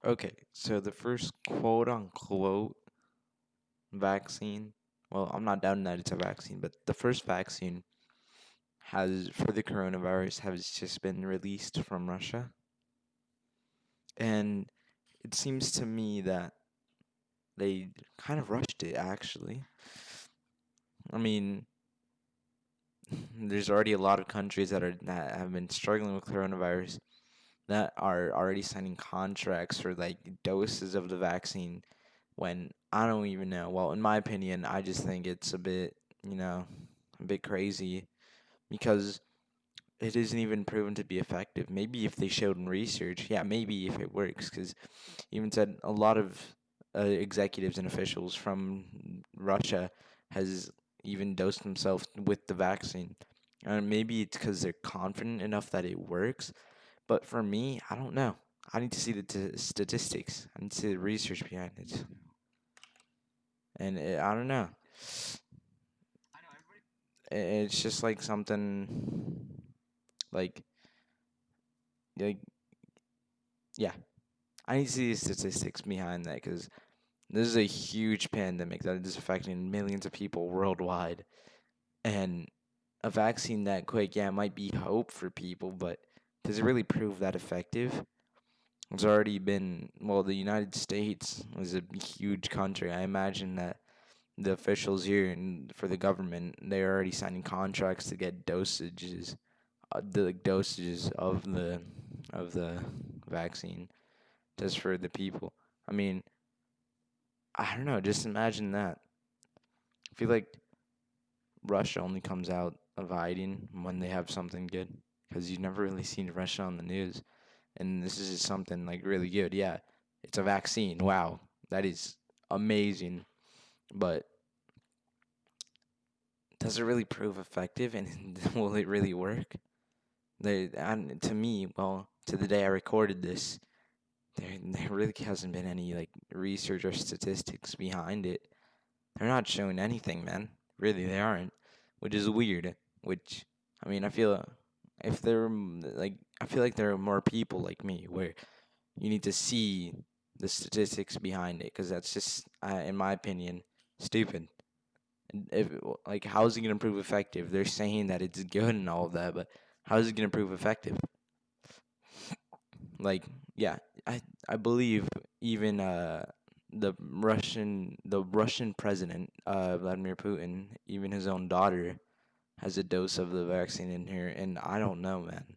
Okay, so the first quote unquote vaccine, well, I'm not doubting that it's a vaccine, but the first vaccine has for the coronavirus has just been released from Russia. And it seems to me that they kind of rushed it actually. I mean, there's already a lot of countries that have been struggling with coronavirus that are already signing contracts for like doses of the vaccine when I don't even know. Well, in my opinion, I just think it's a bit, a bit crazy because it isn't even proven to be effective. Maybe if they showed in research, yeah, maybe if it works, because even said a lot of executives and officials from Russia has even dosed themselves with the vaccine. And maybe it's because they're confident enough that it works. But for me, I don't know. I need to see the statistics. I need to see the research behind it. And I don't know. It's just like something like like yeah. I need to see the statistics behind that because this is a huge pandemic that is affecting millions of people worldwide, and a vaccine that quick, yeah, might be hope for people, but does it really prove that effective? It's already been, well, the United States is a huge country. I imagine that the officials here and for the government, they're already signing contracts to get dosages, the dosages of the vaccine just for the people. I mean, I don't know. Just imagine that. I feel like Russia only comes out of hiding when they have something good, because you've never really seen Russia on the news, and this is just something like really good. Yeah, it's a vaccine. Wow, that is amazing. But does it really prove effective, and will it really work? And to me, well, to the day I recorded this, there really hasn't been any like research or statistics behind it. They're not showing anything, man. Really, they aren't, which is weird. Which I mean, I feel if there like I feel like there are more people like me where you need to see the statistics behind it because that's just, in my opinion, stupid. And if like, how is it gonna prove effective? They're saying that it's good and all of that, but how is it gonna prove effective? Like, yeah, I believe even the Russian president Vladimir Putin, even his own daughter has a dose of the vaccine in here, and I don't know, man.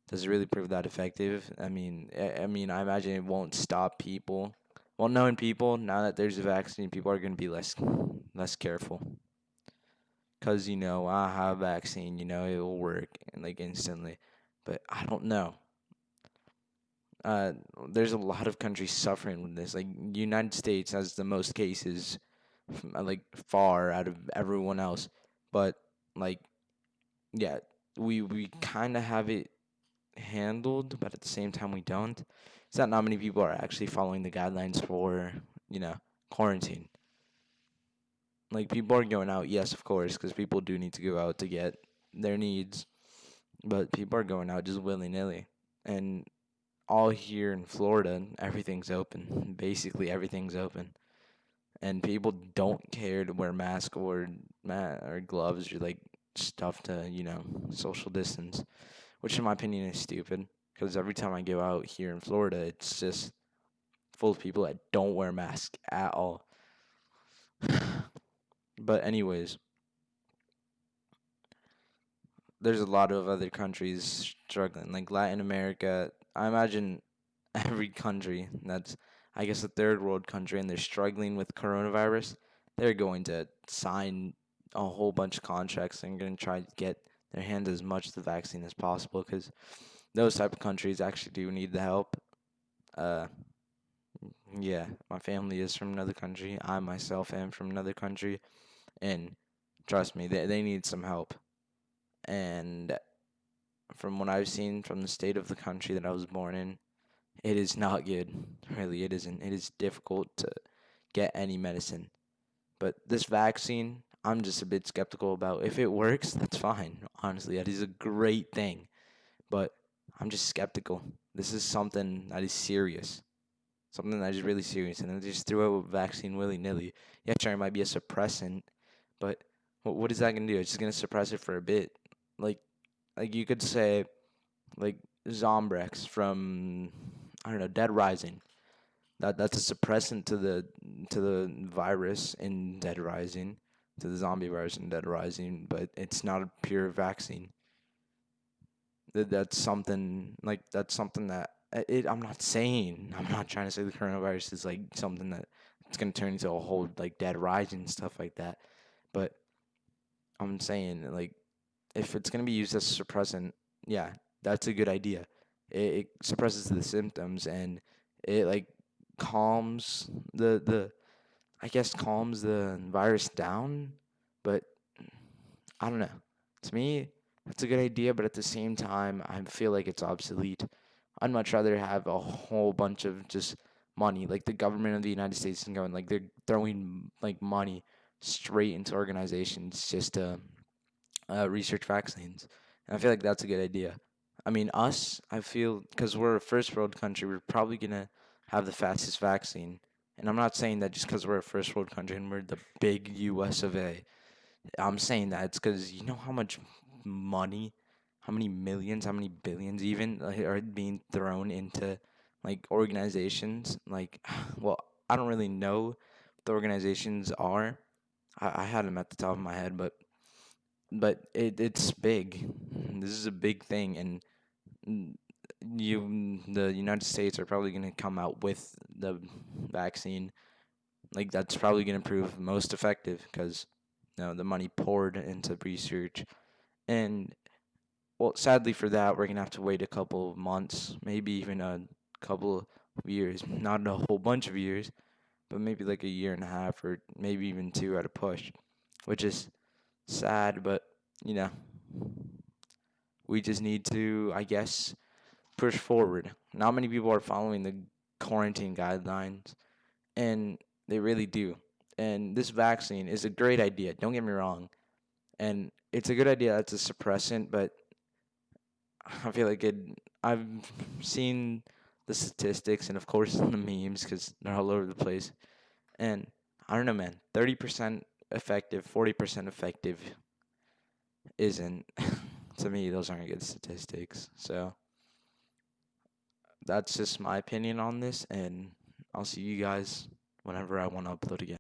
Does it really prove that effective? I mean, I imagine it won't stop people. Well, knowing people, now that there's a vaccine, people are gonna be less careful. Cause I have a vaccine, it will work and like instantly. But I don't know. uh, there's a lot of countries suffering with this. Like United States has the most cases, like far out of everyone else. But like, yeah, we kind of have it handled, but at the same time we don't. It's that not many people are actually following the guidelines for quarantine. Like people are going out, yes, of course, because people do need to go out to get their needs, but people are going out just willy nilly. And all here in Florida, everything's open. Basically, everything's open, and people don't care to wear masks or or gloves or like stuff to social distance, which in my opinion is stupid. Because every time I go out here in Florida, it's just full of people that don't wear masks at all. But anyways, there's a lot of other countries struggling, like Latin America. I imagine every country that's, I guess, a third world country and they're struggling with coronavirus, they're going to sign a whole bunch of contracts and going to try to get their hands as much of the vaccine as possible because those type of countries actually do need the help. Uh, yeah, my family is from another country. I myself am from another country, and trust me, they need some help. And from what I've seen from the state of the country that I was born in, it is not good. Really, it isn't. It is difficult to get any medicine. But this vaccine, I'm just a bit skeptical about. If it works, that's fine. Honestly, that is a great thing. But I'm just skeptical. This is something that is serious. something that is really serious, and then they just throw a vaccine willy nilly. Yeah, sure, it might be a suppressant, but what is that gonna do? It's just gonna suppress it for a bit. Like like you could say like Zombrex from I don't know Dead Rising. That's a suppressant to the virus in Dead Rising, to the zombie virus in Dead Rising, but it's not a pure vaccine. That's something that I'm not saying, I'm not trying to say the coronavirus is like something that it's gonna turn into a whole like Dead Rising stuff like that, but I'm saying like if it's gonna be used as a suppressant, yeah, that's a good idea. It suppresses the symptoms and it like calms the I guess calms the virus down, but I don't know. To me, that's a good idea, but at the same time, I feel like it's obsolete. I'd much rather have a whole bunch of just money, like the government of the United States is going, like they're throwing like money straight into organizations just to research vaccines. And I feel like that's a good idea. I mean, us, I feel, because we're a first world country, we're probably going to have the fastest vaccine. And I'm not saying that just because we're a first world country and we're the big US of A. I'm saying that it's because you know how much money, how many millions, how many billions even are being thrown into like organizations. Like, well, I don't really know what the organizations are. I had them at the top of my head, but it's big. This is a big thing, and mm, the United States are probably going to come out with the vaccine. Like that's probably going to prove most effective because the money poured into research, and well, sadly for that, we're gonna have to wait a couple of months, maybe even a couple of years. Not a whole bunch of years, but maybe like a year and a half, or maybe even two at a push, which is sad. But you know, we just need to, I guess, push forward. Not many people are following the quarantine guidelines, and they really do. And this vaccine is a great idea. Don't get me wrong, and it's a good idea. It's a suppressant, but I feel like it. I've seen the statistics and of course the memes because they're all over the place. And I don't know, man. 30% effective, 40% effective isn't. To me, those aren't good statistics. So that's just my opinion on this, and I'll see you guys whenever I want to upload again.